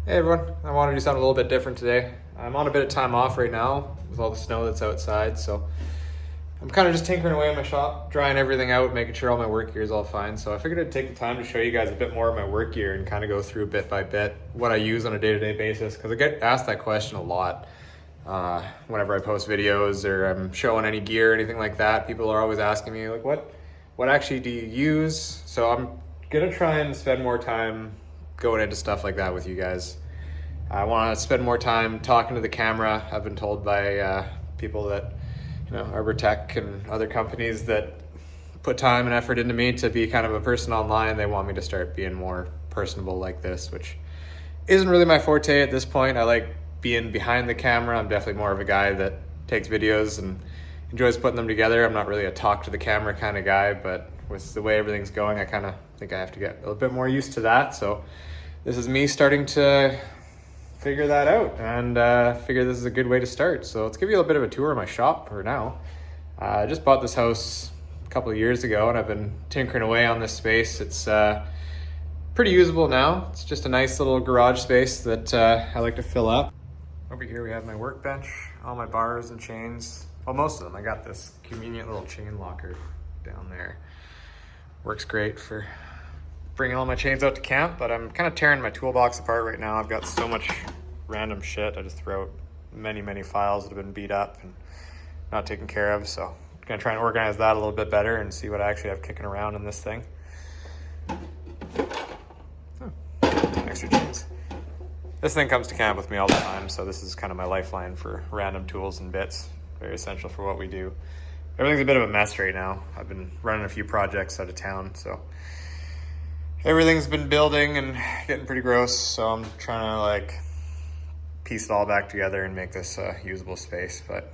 Hey everyone, I want to do something a little bit different today. I'm on a bit of time off right now with all the snow that's outside, so I'm kind of just tinkering away in my shop, drying everything out, making sure all my work gear is all fine. So I figured I'd take the time to show you guys a bit more of my work gear and kind of go through bit by bit what I use on a day-to-day basis, because I get asked that question a lot whenever I post videos or I'm showing any gear or anything like that. People are always asking me, like, what actually do you use? So I'm gonna try and spend more time going into stuff like that with you guys. I want to spend more time talking to the camera. I've been told by people that, Arbor Tech and other companies that put time and effort into me to be kind of a person online. They want me to start being more personable like this, which isn't really my forte at this point. I like being behind the camera. I'm definitely more of a guy that takes videos and enjoys putting them together. I'm not really a talk to the camera kind of guy, but with the way everything's going, I kind of think I have to get a little bit more used to that. So this is me starting to figure that out and figure this is a good way to start. So let's give you a little bit of a tour of my shop for now. I just bought this house a couple of years ago and I've been tinkering away on this space. It's pretty usable now. It's just a nice little garage space that I like to fill up. Over here we have my workbench, all my bars and chains. Well, most of them. I got this convenient little chain locker down there. Works great for bringing all my chains out to camp, but I'm kind of tearing my toolbox apart right now. I've got so much random shit. I just throw out many files that have been beat up and not taken care of. So I'm gonna try and organize that a little bit better and see what I actually have kicking around in this thing. Extra chains. This thing comes to camp with me all the time, so this is kind of my lifeline for random tools and bits. Very essential for what we do. Everything's a bit of a mess right now. I've been running a few projects out of town, so everything's been building and getting pretty gross. So I'm trying to like piece it all back together and make this a usable space. But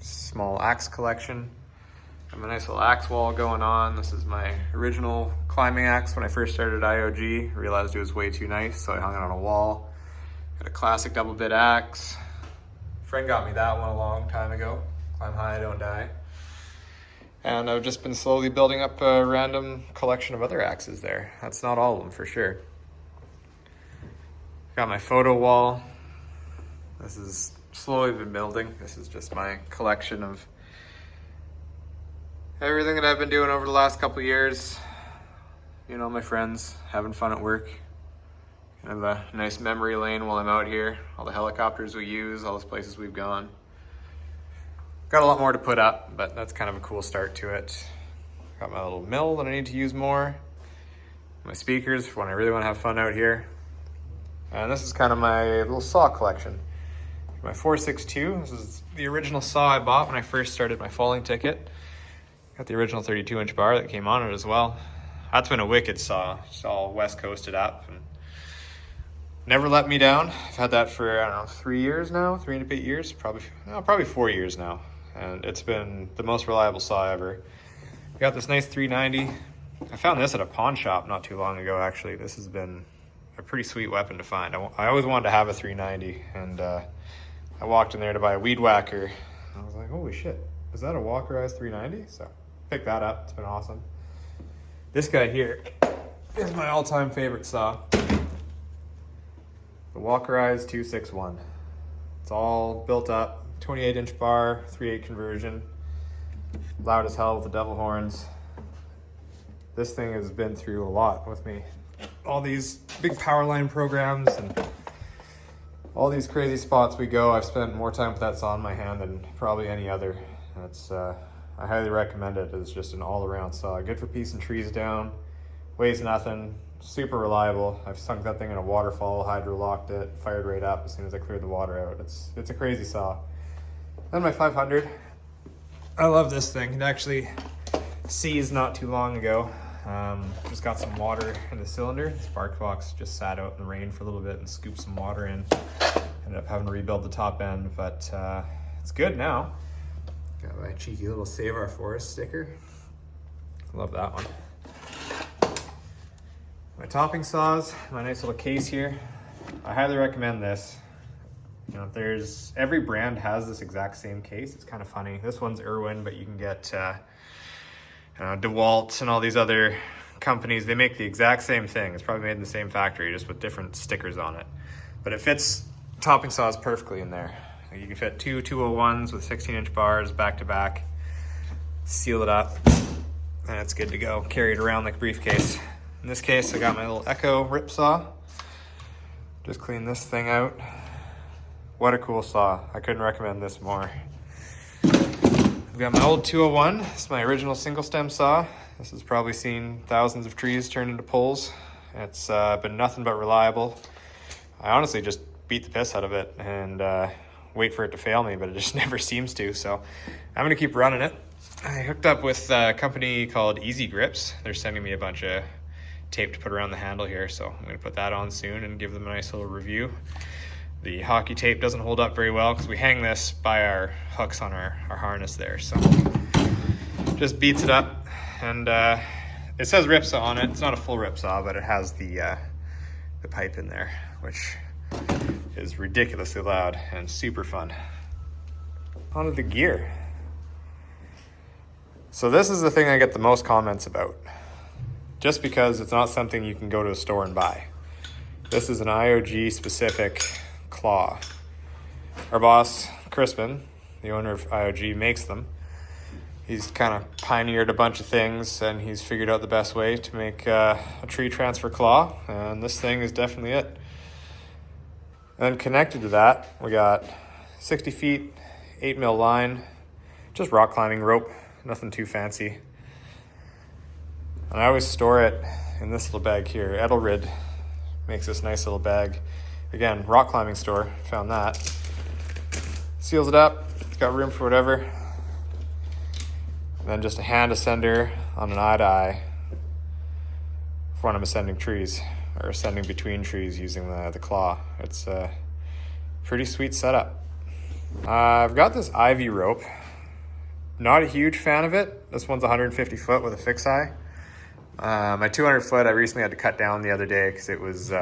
small axe collection. I have a nice little axe wall going on. This is my original climbing axe when I first started IOG. Realized it was way too nice, so I hung it on a wall. Got a classic double bit axe. A friend got me that one a long time ago. Climb high, don't die. And I've just been slowly building up a random collection of other axes there. That's not all of them for sure. Got my photo wall. This is slowly been building. This is just my collection of everything that I've been doing over the last couple of years. My friends, having fun at work. Kind of a nice memory lane while I'm out here. All the helicopters we use, all those places we've gone. Got a lot more to put up, but that's kind of a cool start to it. Got my little mill that I need to use more. My speakers for when I really want to have fun out here. And this is kind of my little saw collection. My 462, this is the original saw I bought when I first started my falling ticket. Got the original 32-inch bar that came on it as well. That's been a wicked saw. It's all west coasted up and never let me down. I've had that for, 3 years now, 3.5 years, probably 4 years now. And it's been the most reliable saw ever. Got this nice 390. I found this at a pawn shop not too long ago, actually. This has been a pretty sweet weapon to find. I always wanted to have a 390, and I walked in there to buy a weed whacker. I was like, holy shit, is that a Walkerized 390? So picked that up, it's been awesome. This guy here is my all-time favorite saw. The Walkerized 261. It's all built up, 28-inch bar, 3/8 conversion. Loud as hell with the devil horns. This thing has been through a lot with me. All these big power line programs and all these crazy spots we go. I've spent more time with that saw in my hand than probably any other. That's I highly recommend it. It's just an all-around saw. Good for piecing trees down, weighs nothing, super reliable. I've sunk that thing in a waterfall, hydro-locked it, fired right up as soon as I cleared the water out. It's a crazy saw. Then my 500. I love this thing. It actually seized not too long ago. Just got some water in the cylinder. The spark box just sat out in the rain for a little bit and scooped some water in. Ended up having to rebuild the top end, but it's good now. Got my cheeky little Save Our Forest sticker. Love that one. My topping saws, my nice little case here. I highly recommend this. Every brand has this exact same case. It's kind of funny. This one's Irwin, but you can get DeWalt and all these other companies. They make the exact same thing. It's probably made in the same factory, just with different stickers on it. but it fits topping saws perfectly in there. You can fit two 201s with 16-inch bars back to back, seal it up, and it's good to go. Carry it around like a briefcase. In this case, I got my little Echo rip saw. Just clean this thing out. What a cool saw. I couldn't recommend this more. I've got my old 201. It's my original single stem saw. This has probably seen thousands of trees turned into poles. It's been nothing but reliable. I honestly just beat the piss out of it and wait for it to fail me, but it just never seems to. So I'm gonna keep running it. I hooked up with a company called Easy Grips. They're sending me a bunch of tape to put around the handle here, so I'm gonna put that on soon and give them a nice little review. The hockey tape doesn't hold up very well because we hang this by our hooks on our harness there, so just beats it up. And it says rip saw on it. It's not a full rip saw, but it has the pipe in there, which is ridiculously loud and super fun. Onto the gear. So this is the thing I get the most comments about, just because it's not something you can go to a store and buy. This is an IOG specific claw. Our boss, Crispin, the owner of IOG, makes them. He's kind of pioneered a bunch of things, and he's figured out the best way to make a tree transfer claw, and this thing is definitely it. And connected to that, we got 60 feet, 8mm line, just rock climbing rope, nothing too fancy. And I always store it in this little bag here. Edelrid makes this nice little bag. Again, rock climbing store, found that. Seals it up, it's got room for whatever. And then just a hand ascender on an eye to eye for when I'm ascending trees, or ascending between trees using the claw. It's a pretty sweet setup. I've got this Ivy rope. Not a huge fan of it. This one's 150 foot with a fix eye. My 200 foot I recently had to cut down the other day because it was,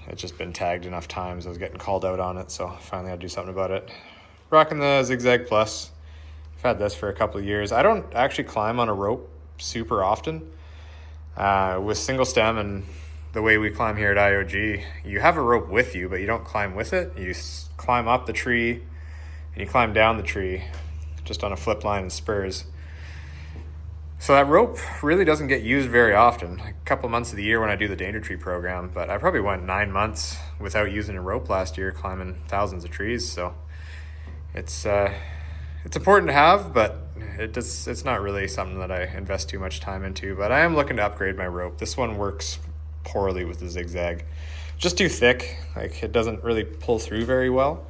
it's just been tagged enough times. I was getting called out on it, so finally I had to do something about it. Rocking the Zigzag Plus. I've had this for a couple of years. I don't actually climb on a rope super often. With single stem and the way we climb here at IOG, you have a rope with you, but you don't climb with it. You climb up the tree and you climb down the tree just on a flip line and spurs. So that rope really doesn't get used very often. A couple months of the year when I do the Danger Tree program, but I probably went 9 months without using a rope last year, climbing thousands of trees. So it's important to have, but it's not really something that I invest too much time into. But I am looking to upgrade my rope. This one works poorly with the zigzag. Just too thick. Like, it doesn't really pull through very well.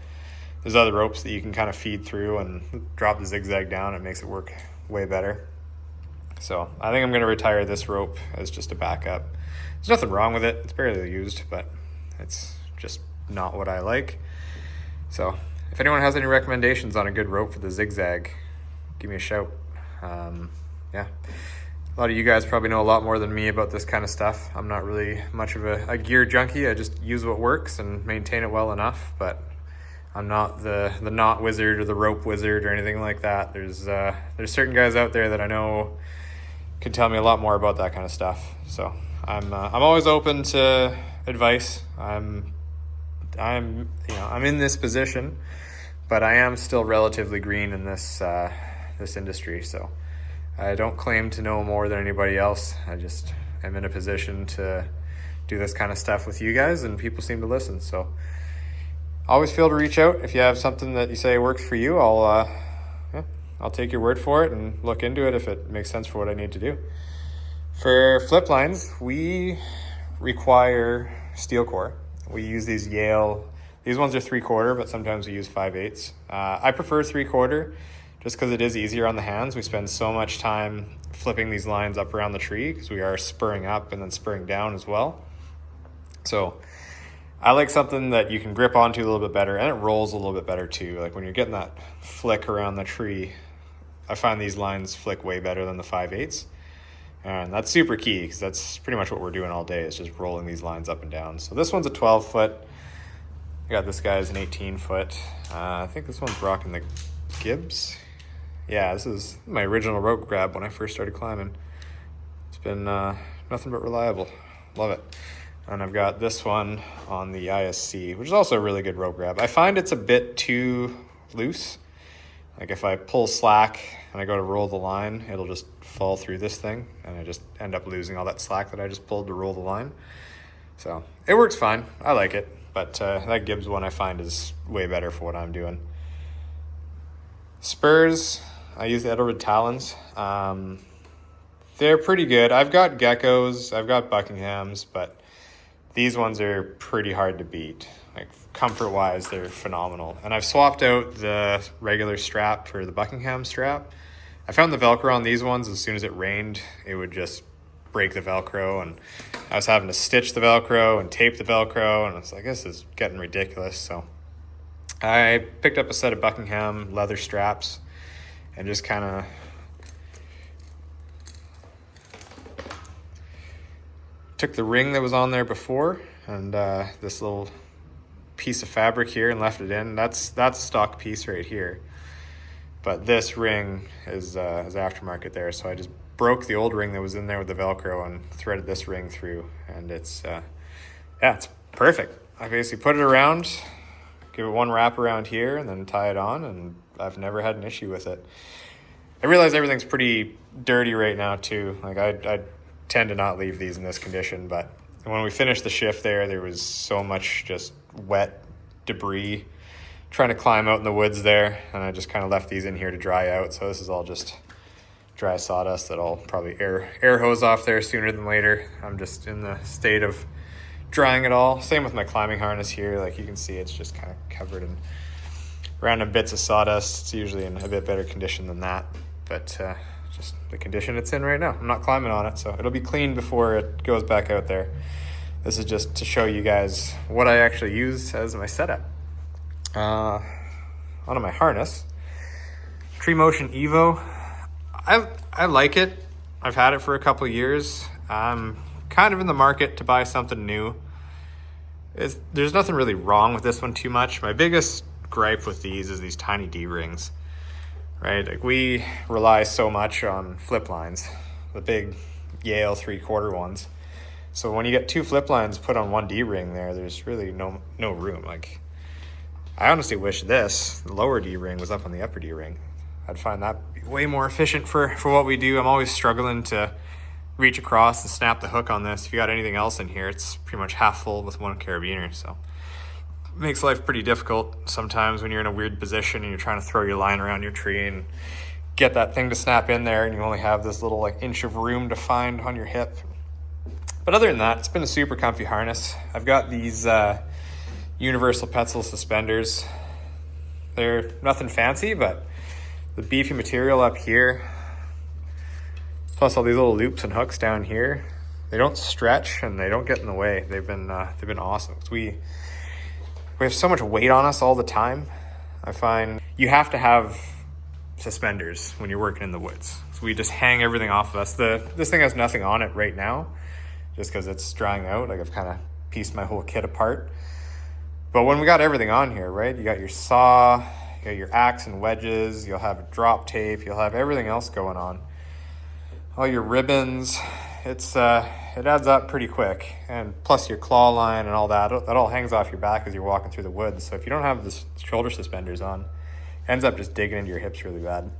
There's other ropes that you can kind of feed through and drop the zigzag down. It makes it work way better. So I think I'm going to retire this rope as just a backup. There's nothing wrong with it. It's barely used, but it's just not what I like. So if anyone has any recommendations on a good rope for the zigzag, give me a shout. Yeah, a lot of you guys probably know a lot more than me about this kind of stuff. I'm not really much of a gear junkie. I just use what works and maintain it well enough, but I'm not the knot wizard or the rope wizard or anything like that. There's certain guys out there that I know can tell me a lot more about that kind of stuff. So I'm always open to advice. I'm in this position, but I am still relatively green in this industry. So I don't claim to know more than anybody else. I just am in a position to do this kind of stuff with you guys, and people seem to listen. So always feel to reach out if you have something that you say works for you. I'll take your word for it and look into it if it makes sense for what I need to do. For flip lines, we require steel core. We use these Yale. These ones are 3/4, but sometimes we use 5/8. I prefer 3/4 just because it is easier on the hands. We spend so much time flipping these lines up around the tree because we are spurring up and then spurring down as well. So I like something that you can grip onto a little bit better, and it rolls a little bit better too. Like when you're getting that flick around the tree, I find these lines flick way better than the 5/8. And that's super key because that's pretty much what we're doing all day, is just rolling these lines up and down. So this one's a 12 foot. I got this guy's an 18 foot. I think this one's rocking the Gibbs. Yeah, this is my original rope grab when I first started climbing. It's been nothing but reliable. Love it. And I've got this one on the ISC, which is also a really good rope grab. I find it's a bit too loose. Like if I pull slack and I go to roll the line, it'll just fall through this thing and I just end up losing all that slack that I just pulled to roll the line. So it works fine. I like it, but that Gibbs one I find is way better for what I'm doing. Spurs, I use the Edelrid Talons. They're pretty good. I've got Geckos, I've got Buckinghams, but these ones are pretty hard to beat. Like comfort-wise, they're phenomenal. And I've swapped out the regular strap for the Buckingham strap. I found the Velcro on these ones, as soon as it rained, it would just break the Velcro. And I was having to stitch the Velcro and tape the Velcro. And it's like, this is getting ridiculous. So I picked up a set of Buckingham leather straps and just kind of took the ring that was on there before and this little piece of fabric here and left it in. That's a stock piece right here. But this ring is aftermarket there. So I just broke the old ring that was in there with the Velcro and threaded this ring through. And it's perfect. I basically put it around, give it one wrap around here and then tie it on, and I've never had an issue with it. I realize everything's pretty dirty right now too. Like I tend to not leave these in this condition, but when we finished the shift there was so much just wet debris trying to climb out in the woods there, and I just kind of left these in here to dry out. So this is all just dry sawdust that I'll probably air hose off there sooner than later. I'm just in the state of drying it all. Same with my climbing harness here. Like you can see, it's just kind of covered in random bits of sawdust. It's usually in a bit better condition than that, but just the condition it's in right now. I'm not climbing on it, so it'll be clean before it goes back out there. This is just to show you guys what I actually use as my setup. Onto my harness. Tree Motion Evo. I like it. I've had it for a couple years. I'm kind of in the market to buy something new. There's nothing really wrong with this one too much. My biggest gripe with these is these tiny D-rings. Right, like we rely so much on flip lines, the big Yale 3/4 ones. So when you get two flip lines put on one D-ring there's really no room. Like I honestly wish the lower D-ring was up on the upper D-ring. I'd find that way more efficient for what we do. I'm always struggling to reach across and snap the hook on this. If you got anything else in here, it's pretty much half full with one carabiner. So makes life pretty difficult sometimes when you're in a weird position and you're trying to throw your line around your tree and get that thing to snap in there, and you only have this little like inch of room to find on your hip. But other than that, it's been a super comfy harness. I've got these universal Petzl suspenders. They're nothing fancy, but the beefy material up here, plus all these little loops and hooks down here, they don't stretch and they don't get in the way. They've been awesome. We have so much weight on us all the time. I find you have to have suspenders when you're working in the woods. So we just hang everything off of us. This thing has nothing on it right now, just because it's drying out. Like I've kind of pieced my whole kit apart. But when we got everything on here, right? You got your saw, you got your axe and wedges, you'll have drop tape, you'll have everything else going on. All your ribbons, it adds up pretty quick. And plus your claw line and all that all hangs off your back as you're walking through the woods. So if you don't have the shoulder suspenders on, it ends up just digging into your hips really bad.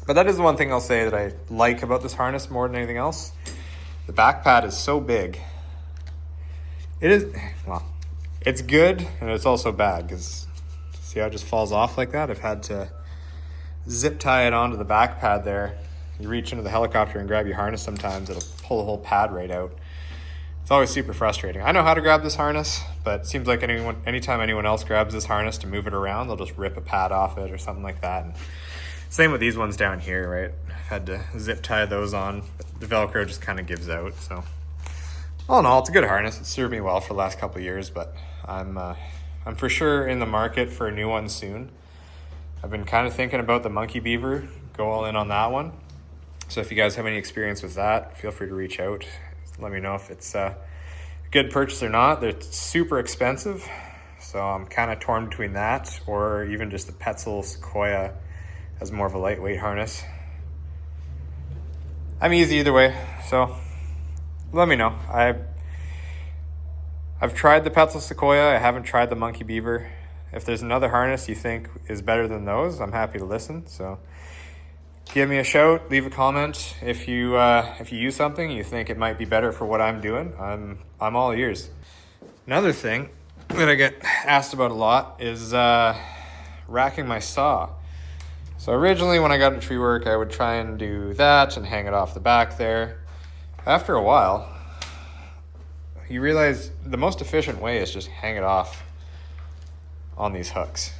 But that is the one thing I'll say that I like about this harness more than anything else. The back pad is so big. It's good and it's also bad, because see how it just falls off like that? I've had to zip tie it onto the back pad there. You reach into the helicopter and grab your harness sometimes, it'll pull the whole pad right out. It's always super frustrating. I know how to grab this harness, but it seems like anytime anyone else grabs this harness to move it around, they'll just rip a pad off it or something like that. And same with these ones down here, right? I've had to zip tie those on, but the Velcro just kind of gives out. So all in all, it's a good harness. It's served me well for the last couple of years, but I'm for sure in the market for a new one soon. I've been kind of thinking about the Monkey Beaver, go all in on that one. So if you guys have any experience with that, feel free to reach out. Let me know if it's a good purchase or not. They're super expensive, so I'm kind of torn between that or even just the Petzl Sequoia as more of a lightweight harness. I'm easy either way, so let me know. I've tried the Petzl Sequoia. I haven't tried the Monkey Beaver. If there's another harness you think is better than those, I'm happy to listen. So give me a shout, leave a comment. If you use something you think it might be better for what I'm doing, I'm all ears. Another thing that I get asked about a lot is racking my saw. So originally when I got into tree work, I would try and do that and hang it off the back there. After a while, you realize the most efficient way is just hang it off on these hooks.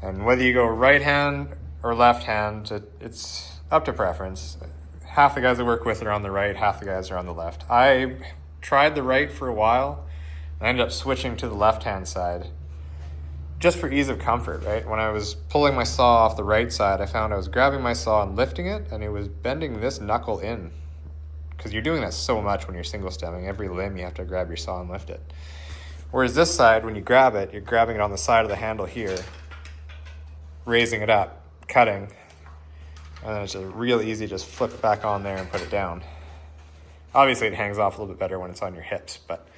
And whether you go right hand or left hand, it's up to preference. Half the guys I work with are on the right, half the guys are on the left. I tried the right for a while. I ended up switching to the left hand side just for ease of comfort, right? When I was pulling my saw off the right side, I found I was grabbing my saw and lifting it, and it was bending this knuckle in, because you're doing that so much when you're single stemming. Every limb you have to grab your saw and lift it. Whereas this side, when you grab it, you're grabbing it on the side of the handle here, raising it up, cutting, and then it's just real easy to just flip it back on there and put it down. Obviously it hangs off a little bit better when it's on your hips, but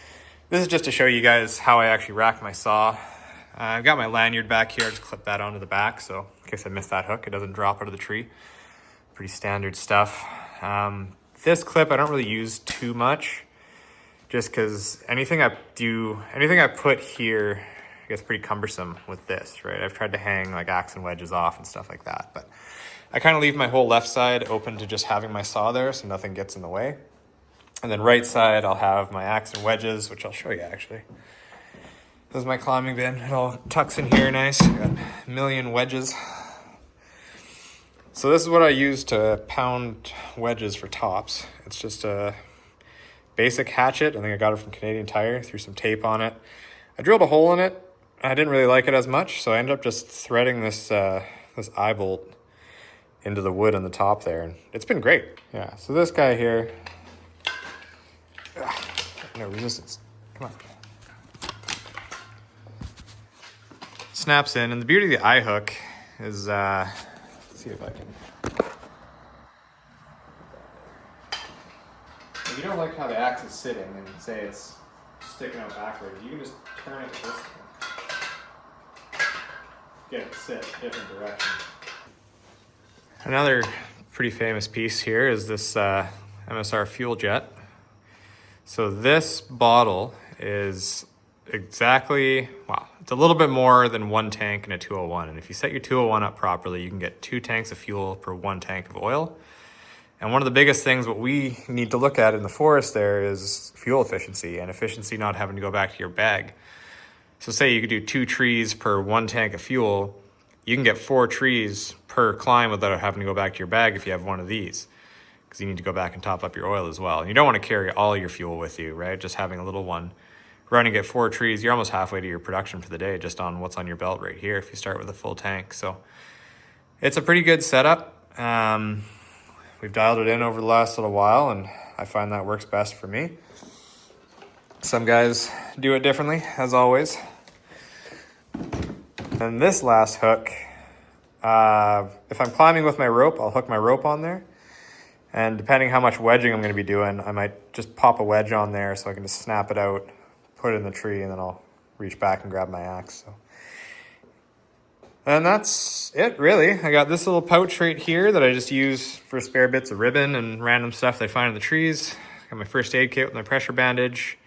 this is just to show you guys how I actually rack my saw. I've got my lanyard back here. I just clip that onto the back, so in case I miss that hook, it doesn't drop out of the tree. Pretty standard stuff. This clip I don't really use too much, just because anything I put here gets pretty cumbersome with this, right? I've tried to hang like axe and wedges off and stuff like that, but I kind of leave my whole left side open to just having my saw there so nothing gets in the way. And then right side, I'll have my axe and wedges, which I'll show you actually. This is my climbing bin. It all tucks in here nice. I got a million wedges. So this is what I use to pound wedges for tops. It's just a basic hatchet. I think I got it from Canadian Tire, threw some tape on it. I drilled a hole in it. I didn't really like it as much, so I ended up just threading this this eye bolt into the wood on the top there, and it's been great. Yeah, so this guy here, no resistance, come on. Snaps in, and the beauty of the eye hook is, let's see if I can. If you don't like how the axe is sitting and say it's sticking out backwards, you can just turn it this way. Get it sit different direction. Another pretty famous piece here is this MSR fuel jet. So this bottle is exactly, well, it's a little bit more than one tank in a 201. And if you set your 201 up properly, you can get 2 tanks of fuel per 1 tank of oil. And one of the biggest things what we need to look at in the forest there is fuel efficiency, and efficiency not having to go back to your bag. So say you could do 2 trees per 1 tank of fuel, you can get 4 trees per climb without having to go back to your bag if you have one of these, because you need to go back and top up your oil as well. And you don't want to carry all your fuel with you, right? Just having a little one. Running at 4 trees, you're almost halfway to your production for the day just on what's on your belt right here if you start with a full tank. So it's a pretty good setup. We've dialed it in over the last little while, and I find that works best for me. Some guys do it differently, as always. And this last hook, if I'm climbing with my rope, I'll hook my rope on there. And depending how much wedging I'm going to be doing, I might just pop a wedge on there so I can just snap it out, put it in the tree, and then I'll reach back and grab my axe. So. And that's it, really. I got this little pouch right here that I just use for spare bits of ribbon and random stuff that I find in the trees. Got my first aid kit with my pressure bandage,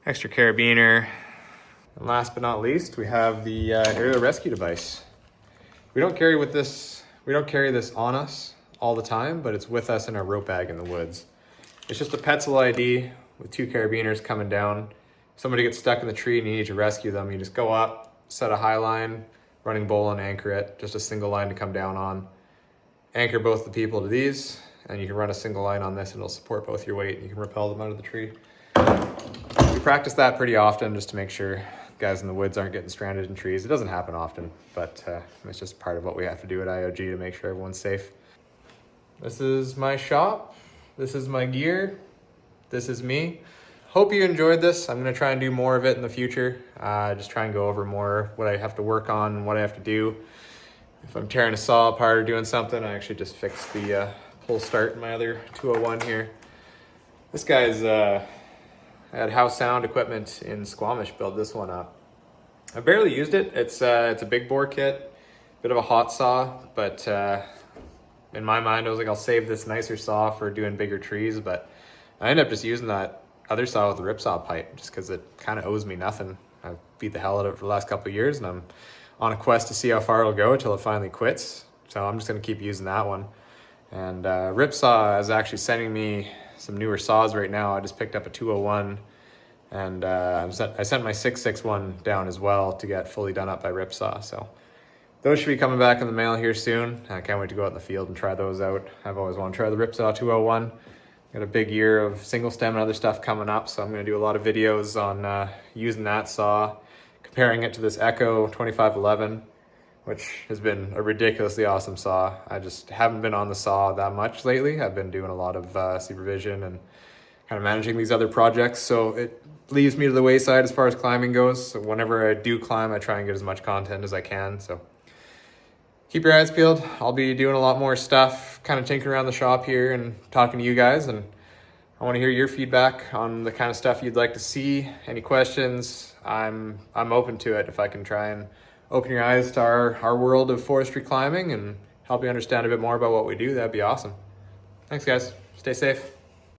extra carabiner. And last but not least, we have the aerial rescue device. We don't carry this on us all the time, but it's with us in our rope bag in the woods. It's just a Petzl ID with 2 carabiners coming down. If somebody gets stuck in the tree and you need to rescue them, you just go up, set a high line, running bowl, and anchor it. Just a single line to come down on. Anchor both the people to these, and you can run a single line on this and it'll support both your weight and you can rappel them out of the tree. We practice that pretty often just to make sure guys in the woods aren't getting stranded in trees. It doesn't happen often, but it's just part of what we have to do at IOG to make sure everyone's safe. This is my shop. This is my gear. This is me. Hope you enjoyed this. I'm gonna try and do more of it in the future. Just try and go over more what I have to work on and what I have to do. If I'm tearing a saw apart or doing something, I actually just fix the pull start in my other 201 here. This guy's, I I had House Sound Equipment in Squamish build this one up. I barely used it. It's a big bore kit, bit of a hot saw, but in my mind I was like, I'll save this nicer saw for doing bigger trees, but I ended up just using that other saw with the ripsaw pipe just because it kind of owes me nothing. I've beat the hell out of it for the last couple of years, and I'm on a quest to see how far it'll go until it finally quits. So I'm just going to keep using that one. And Ripsaw is actually sending me some newer saws right now. I just picked up a 201, and I sent my 661 down as well to get fully done up by Ripsaw. So those should be coming back in the mail here soon. I can't wait to go out in the field and try those out. I've always wanted to try the Ripsaw 201. Got a big year of single stem and other stuff coming up, so I'm going to do a lot of videos on using that saw, comparing it to this Echo 2511, which has been a ridiculously awesome saw. I just haven't been on the saw that much lately. I've been doing a lot of supervision and kind of managing these other projects, so it leaves me to the wayside as far as climbing goes. So whenever I do climb, I try and get as much content as I can. So keep your eyes peeled. I'll be doing a lot more stuff, kind of tinkering around the shop here and talking to you guys, and I want to hear your feedback on the kind of stuff you'd like to see. Any questions? I'm open to it. If I can try and open your eyes to our world of forestry climbing and help you understand a bit more about what we do, that'd be awesome. Thanks, guys. Stay safe.